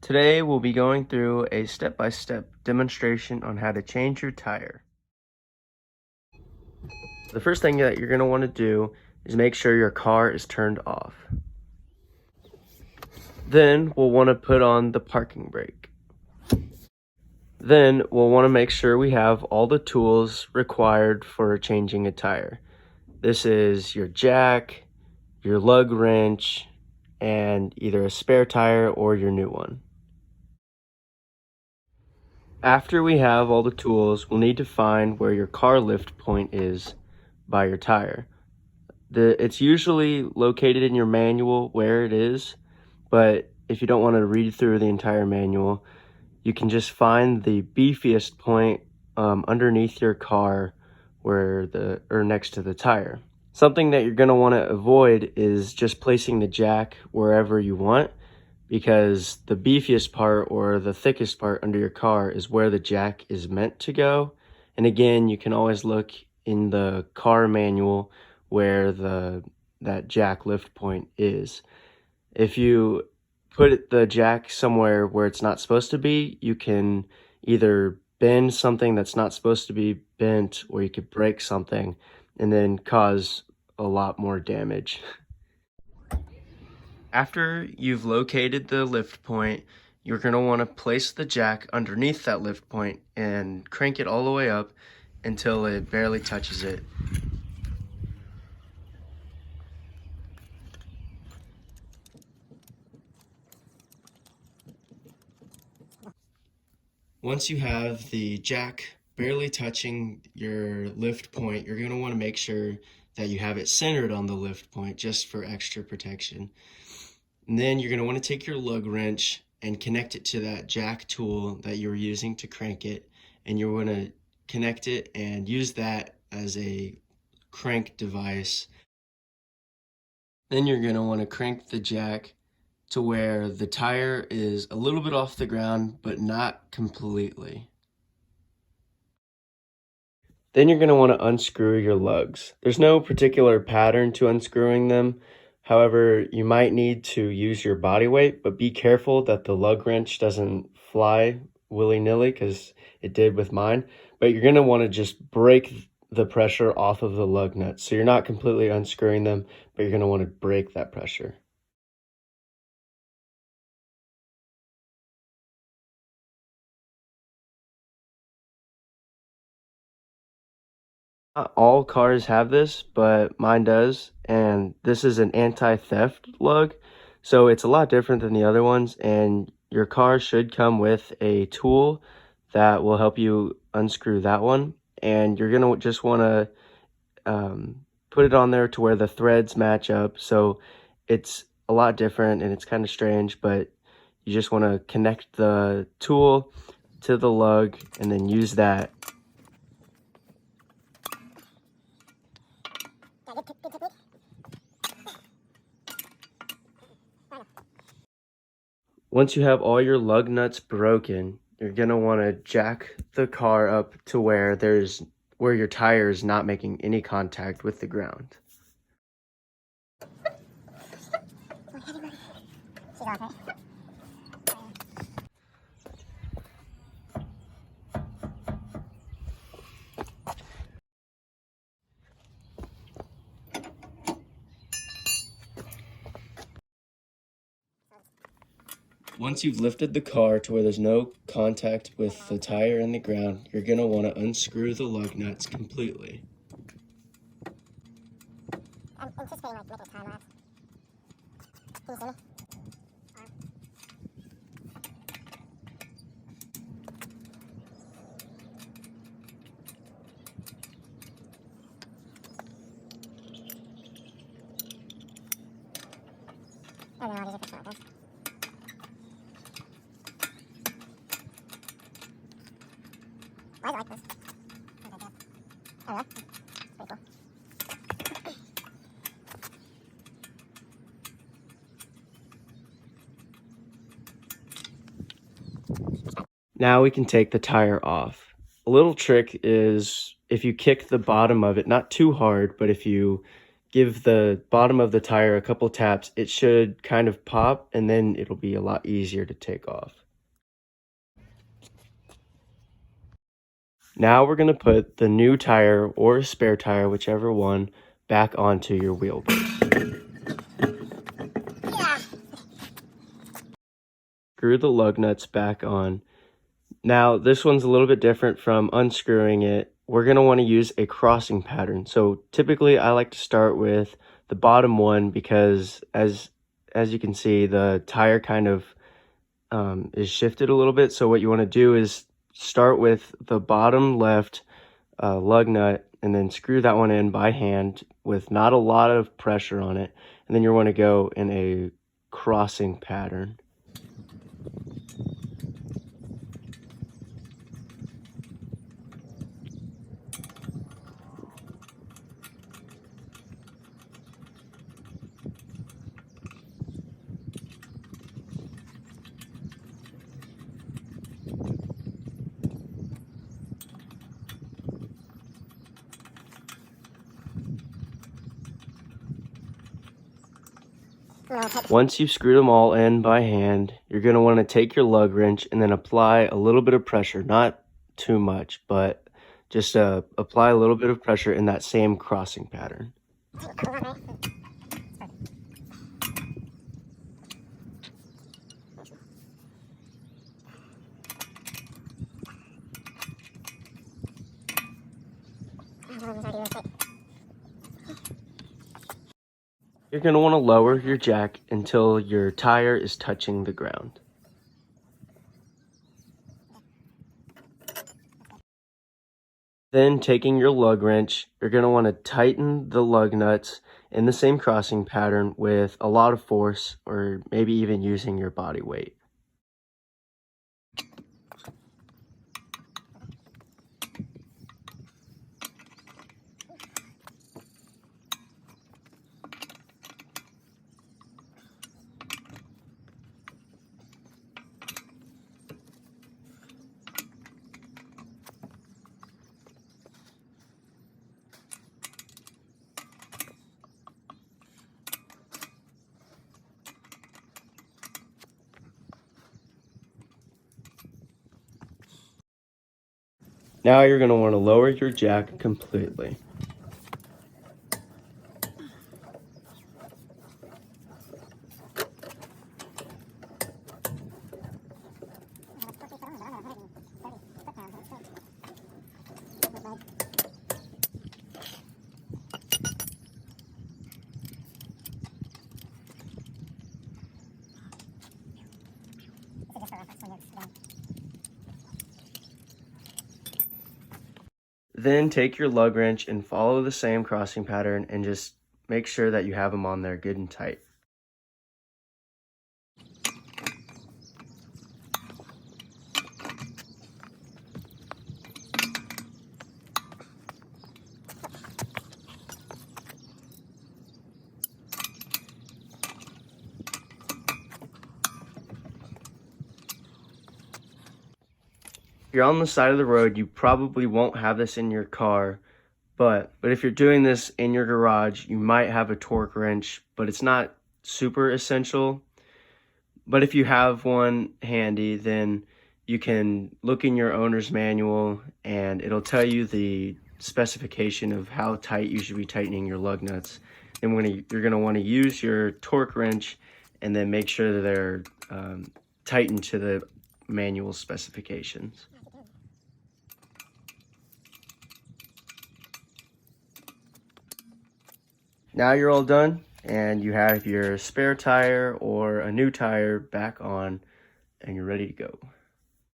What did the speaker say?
Today we'll be going through a step-by-step demonstration on how to change your tire. The first thing that you're going to want to do is make sure your car is turned off. Then we'll want to put on the parking brake. Then we'll want to make sure we have all the tools required for changing a tire. This is your jack, your lug wrench, and either a spare tire or your new one. After we have all the tools, we'll need to find where your car lift point is by your tire. It's usually located in your manual where it is, but if you don't want to read through the entire manual, you can just find the beefiest point underneath your car or next to the tire. Something that you're going to want to avoid is just placing the jack wherever you want, because the beefiest part or the thickest part under your car is where the jack is meant to go. And again, you can always look in the car manual where that jack lift point is. If you put the jack somewhere where it's not supposed to be, you can either bend something that's not supposed to be bent, or you could break something and then cause a lot more damage. After you've located the lift point, you're going to want to place the jack underneath that lift point and crank it all the way up until it barely touches it. Once you have the jack barely touching your lift point, you're going to want to make sure that you have it centered on the lift point just for extra protection. And then you're going to want to take your lug wrench and connect it to that jack tool that you were using to crank it, and you're going to connect it and use that as a crank device. Then you're going to want to crank the jack to where the tire is a little bit off the ground, but not completely. Then you're going to want to unscrew your lugs. There's no particular pattern to unscrewing them. However, you might need to use your body weight, but be careful that the lug wrench doesn't fly willy-nilly, because it did with mine. But you're going to want to just break the pressure off of the lug nuts. So you're not completely unscrewing them, but you're going to want to break that pressure. Not all cars have this, but mine does, and this is an anti-theft lug, so it's a lot different than the other ones, and your car should come with a tool that will help you unscrew that one, and you're gonna just want to put it on there to where the threads match up. So it's a lot different and it's kind of strange, but you just want to connect the tool to the lug and then use that. Once you have all your lug nuts broken, you're going to want to jack the car up to where your tire is not making any contact with the ground. Once you've lifted the car to where there's no contact with the tire and the ground, you're going to want to unscrew the lug nuts completely. I'm anticipating making a time lapse. Can you see me? I don't know, I'll just put this. Why do I like this? I don't know. It's pretty cool. Now we can take the tire off. A little trick is if you kick the bottom of it, not too hard, but if you give the bottom of the tire a couple taps, it should kind of pop, and then it'll be a lot easier to take off. Now we're going to put the new tire or spare tire, whichever one, back onto your wheelbase. Screw the lug nuts back on. Now this one's a little bit different from unscrewing it. We're going to want to use a crossing pattern. So typically I like to start with the bottom one because as you can see, the tire kind of is shifted a little bit. So what you want to do is start with the bottom left lug nut and then screw that one in by hand with not a lot of pressure on it. And then you want to go in a crossing pattern. Once you've screwed them all in by hand, you're going to want to take your lug wrench and then apply a little bit of pressure, not too much, but just apply a little bit of pressure in that same crossing pattern. You're going to want to lower your jack until your tire is touching the ground. Then taking your lug wrench, you're going to want to tighten the lug nuts in the same crossing pattern with a lot of force, or maybe even using your body weight. Now you're going to want to lower your jack completely. Then take your lug wrench and follow the same crossing pattern and just make sure that you have them on there good and tight. If you're on the side of the road, you probably won't have this in your car, but if you're doing this in your garage, you might have a torque wrench, but it's not super essential. But if you have one handy, then you can look in your owner's manual and it'll tell you the specification of how tight you should be tightening your lug nuts. And you're going to want to use your torque wrench and then make sure that they're tightened to the manual specifications. Now you're all done and you have your spare tire or a new tire back on and you're ready to go.